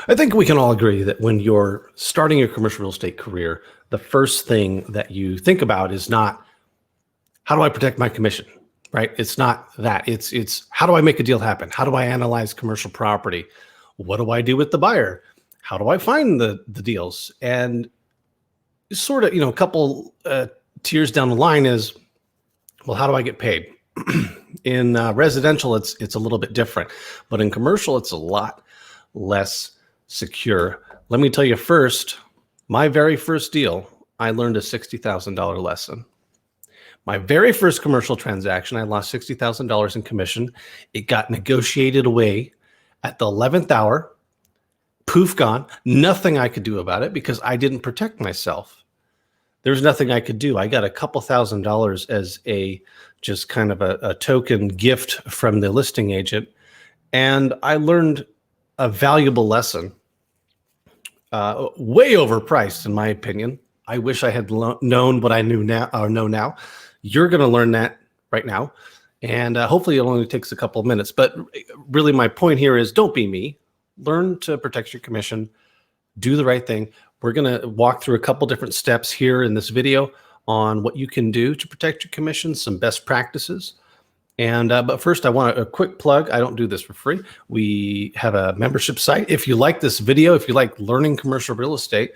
I think we can all agree that when you're starting your commercial real estate career, the first thing that you think about is not how do I protect my commission, right? It's not that. It's how do I make a deal happen? How do I analyze commercial property? What do I do with the buyer? How do I find the deals? And sort of, a couple tiers down the line is, well, how do I get paid? In residential, it's a little bit different, but in commercial, it's a lot less secure. Let me tell you first, my very first deal, I learned a $60,000 lesson. My very first commercial transaction, I lost $60,000 in commission. It got negotiated away at the 11th hour. Poof, gone. Nothing I could do about it because I didn't protect myself. There's nothing I could do. I got a couple $1,000s as just kind of a token gift from the listing agent. And I learned a valuable lesson, way overpriced in my opinion. I wish I had known what I know now. You're going to learn that right now. And hopefully it only takes a couple of minutes. But really my point here is don't be me. Learn to protect your commission. Do the right thing. We're going to walk through a couple different steps here in this video on what you can do to protect your commission, some best practices. And but first, I want a quick plug. I don't do this for free. We have a membership site. If you like this video, if you like learning commercial real estate,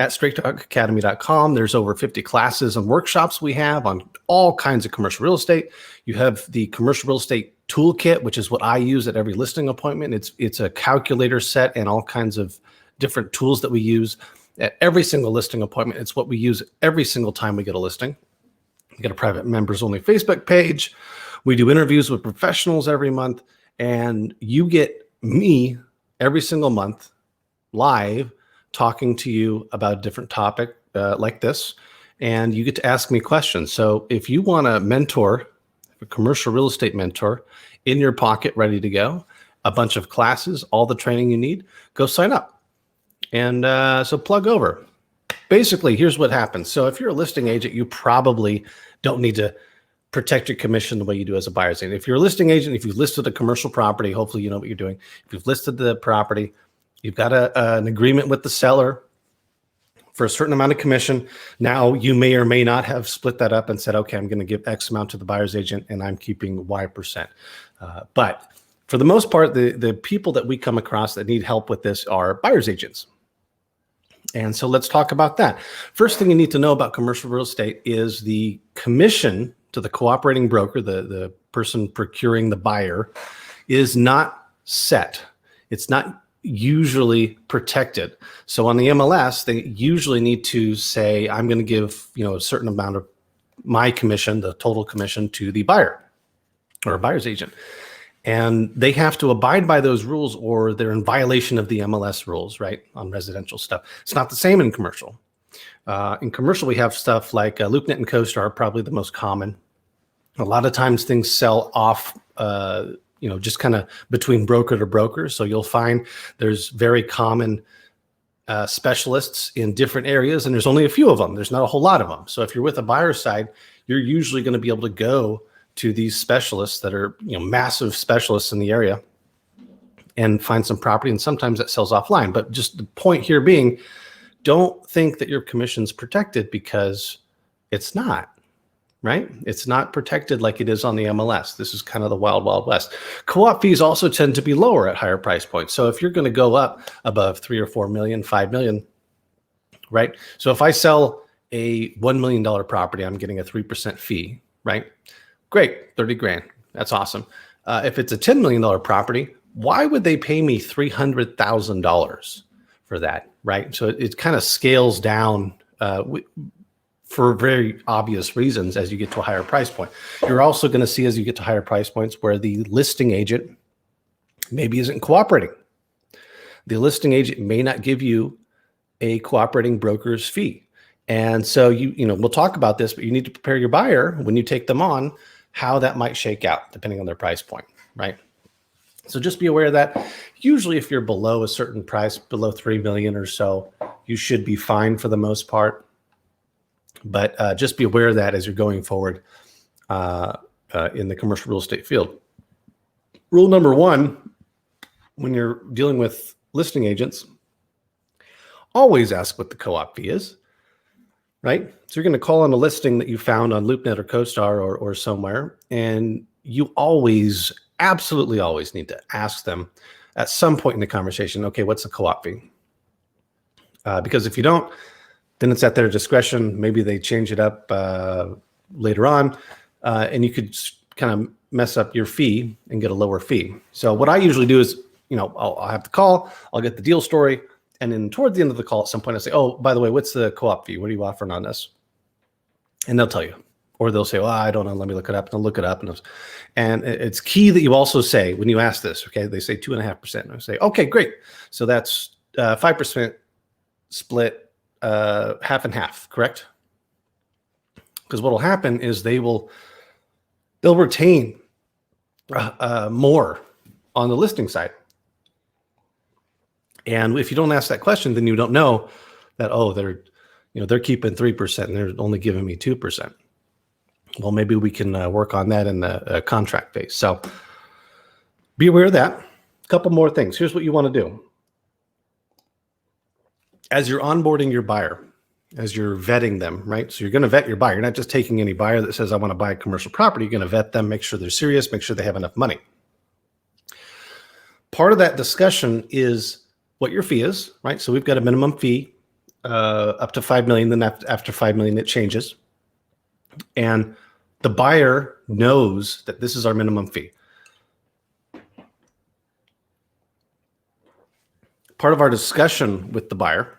at straighttalkacademy.com, there's over 50 classes and workshops we have on all kinds of commercial real estate. You have the commercial real estate toolkit, which is what I use at every listing appointment. It's a calculator set and all kinds of different tools that we use at every single listing appointment. It's what we use every single time we get a listing. We get a private members only Facebook page. We do interviews with professionals every month, and you get me every single month live talking to you about a different topic like this, and you get to ask me questions. So if you want a mentor, a commercial real estate mentor in your pocket, ready to go, a bunch of classes, all the training you need, go sign up. And so plug over. Basically, here's what happens. So if you're a listing agent, you probably don't need to protect your commission the way you do as a buyer's agent. If you're a listing agent, if you've listed a commercial property, hopefully you know what you're doing. If you've listed the property, you've got an agreement with the seller for a certain amount of commission. Now you may or may not have split that up and said, okay, I'm going to give X amount to the buyer's agent and I'm keeping Y%. But for the most part, the people that we come across that need help with this are buyer's agents. And so let's talk about that. First thing you need to know about commercial real estate is the commission to the cooperating broker, the person procuring the buyer, is not set. It's not usually protected. So on the MLS, they usually need to say, I'm going to give a certain amount of my commission, the total commission, to the buyer or a buyer's agent. And they have to abide by those rules or they're in violation of the MLS rules, right, on residential stuff. It's not the same in commercial. In commercial, we have stuff like LoopNet and CoStar are probably the most common. A lot of times things sell off, just kind of between broker to broker. So you'll find there's very common specialists in different areas, and there's only a few of them. There's not a whole lot of them. So if you're with a buyer side, you're usually going to be able to go to these specialists that are massive specialists in the area and find some property, and sometimes that sells offline. But just the point here being, don't think that your commission's protected because it's not, right? It's not protected like it is on the MLS. This is kind of the wild, wild west. Co-op fees also tend to be lower at higher price points. So if you're going to go up above 3 or 4 million, 5 million, right? So if I sell a $1 million property, I'm getting a 3% fee, right? Great, 30 grand. That's awesome. If it's a $10 million property, why would they pay me $300,000 for that, right? So it kind of scales down for very obvious reasons as you get to a higher price point. You're also going to see as you get to higher price points where the listing agent maybe isn't cooperating. The listing agent may not give you a cooperating broker's fee. And so we'll talk about this, but you need to prepare your buyer when you take them on how that might shake out depending on their price point, right? So just be aware of that. Usually if you're below a certain price, below 3 million or so, you should be fine for the most part. But just be aware of that as you're going forward in the commercial real estate field. Rule number one, when you're dealing with listing agents, always ask what the co-op fee is, right? So you're going to call on a listing that you found on LoopNet or CoStar or somewhere, and you always, absolutely always need to ask them at some point in the conversation, okay, what's the co-op fee? Because if you don't, then it's at their discretion. Maybe they change it up later on, and you could kind of mess up your fee and get a lower fee. So what I usually do is, I'll have the call, I'll get the deal story, and then towards the end of the call, at some point, I say, oh, by the way, what's the co-op fee? What are you offering on this? And they'll tell you. Or they'll say, well, I don't know, let me look it up. And they'll look it up. And it's key that you also say, when you ask this, okay, they say 2.5%. I say, okay, great. So that's 5% split half and half, correct? Because what will happen is they'll retain more on the listing side. And if you don't ask that question, then you don't know that, oh, they're keeping 3% and they're only giving me 2%. Well, maybe we can work on that in the contract phase. So be aware of that. A couple more things. Here's what you want to do. As you're onboarding your buyer, as you're vetting them, right? So you're going to vet your buyer. You're not just taking any buyer that says, I want to buy a commercial property. You're going to vet them, make sure they're serious, make sure they have enough money. Part of that discussion is what your fee is, right? So we've got a minimum fee up to 5 million. Then after 5 million, it changes. And the buyer knows that this is our minimum fee. Part of our discussion with the buyer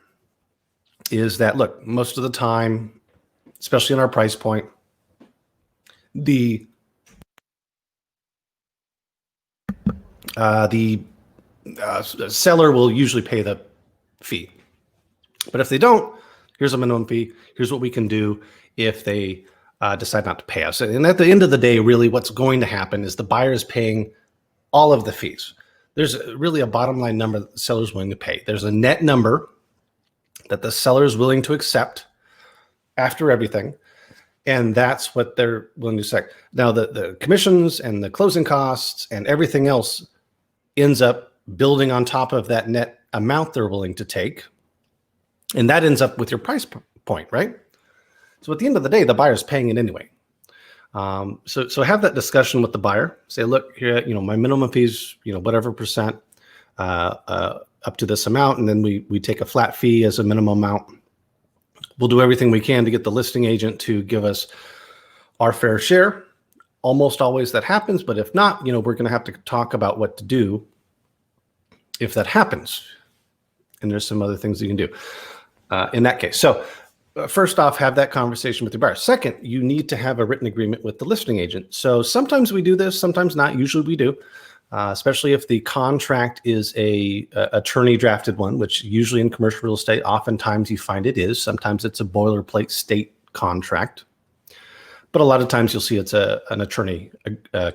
is that, look, most of the time, especially in our price point, the seller will usually pay the fee. But if they don't, here's a minimum fee. Here's what we can do if they decide not to pay us. And at the end of the day, really what's going to happen is the buyer is paying all of the fees. There's really a bottom line number that the seller is willing to pay. There's a net number that the seller is willing to accept after everything. And that's what they're willing to accept. Now, the commissions and the closing costs and everything else ends up building on top of that net amount they're willing to take. And that ends up with your price point, right? So at the end of the day, the buyer's paying it anyway. So have that discussion with the buyer. Say, look, here, my minimum fees, whatever percent up to this amount, and then we take a flat fee as a minimum amount. We'll do everything we can to get the listing agent to give us our fair share. Almost always that happens, but if not, we're going to have to talk about what to do if that happens. And there's some other things you can do in that case. So first off, have that conversation with your buyer. Second, you need to have a written agreement with the listing agent. So sometimes we do this, sometimes not. Usually we do, especially if the contract is a attorney drafted one, which usually in commercial real estate, oftentimes you find it is. Sometimes it's a boilerplate state contract, but a lot of times you'll see it's an attorney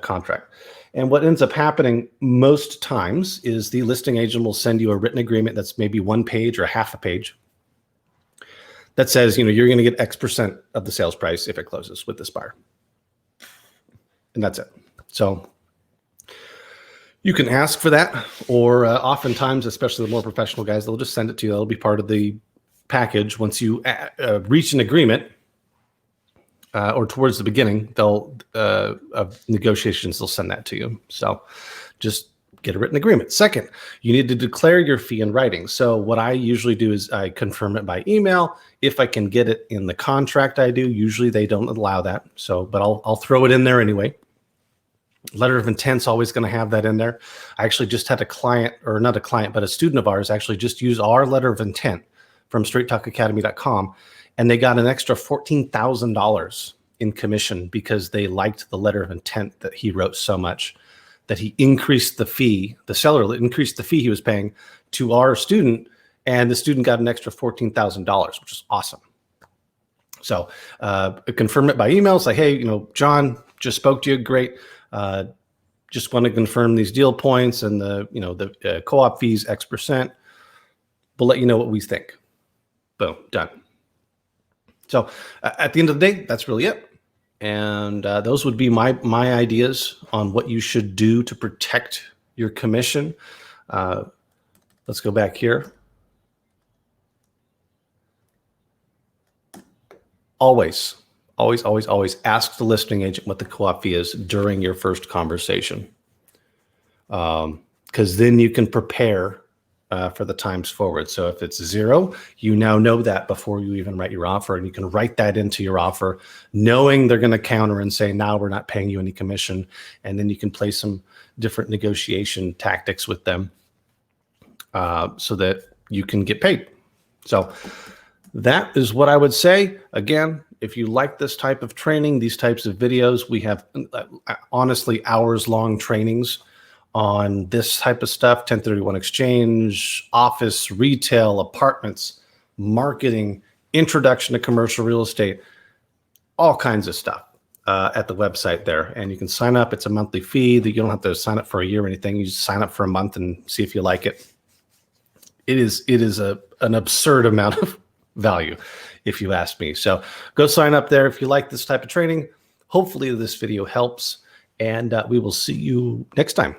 contract. And what ends up happening most times is the listing agent will send you a written agreement that's maybe 1 page or half a page that says, you're going to get X% of the sales price if it closes with this buyer. And that's it. So you can ask for that, or oftentimes, especially the more professional guys, they'll just send it to you. That'll be part of the package. Once you reach an agreement, or towards the beginning, of negotiations, they'll send that to you. So just get a written agreement. Second, you need to declare your fee in writing. So what I usually do is I confirm it by email. If I can get it in the contract, I do. Usually they don't allow that. So, but I'll throw it in there anyway. Letter of intent's always going to have that in there. I actually just had a client, or not a client, but a student of ours actually just use our letter of intent from straighttalkacademy.com, and they got an extra $14,000 in commission because they liked the letter of intent that he wrote so much that he increased the fee. The seller increased the fee he was paying to our student, and the student got an extra $14,000, which is awesome. So confirm it by email. Say, hey, John just spoke to you. Great. Just want to confirm these deal points and the co-op fees X%. We'll let you know what we think. Boom, done. So at the end of the day, that's really it. And those would be my ideas on what you should do to protect your commission. Let's go back here. Always ask the listing agent what the co-op fee is during your first conversation. Because then you can prepare for the times forward. So if it's 0, you now know that before you even write your offer, and you can write that into your offer, knowing they're going to counter and say, now we're not paying you any commission. And then you can play some different negotiation tactics with them so that you can get paid. So that is what I would say. Again, if you like this type of training, these types of videos, we have honestly hours-long trainings on this type of stuff: 1031 exchange, office, retail, apartments, marketing, introduction to commercial real estate, all kinds of stuff at the website there. And you can sign up. It's a monthly fee that you don't have to sign up for a year or anything. You just sign up for a month and see if you like it. It is an absurd amount of value, if you ask me. So go sign up there if you like this type of training. Hopefully this video helps, and we will see you next time.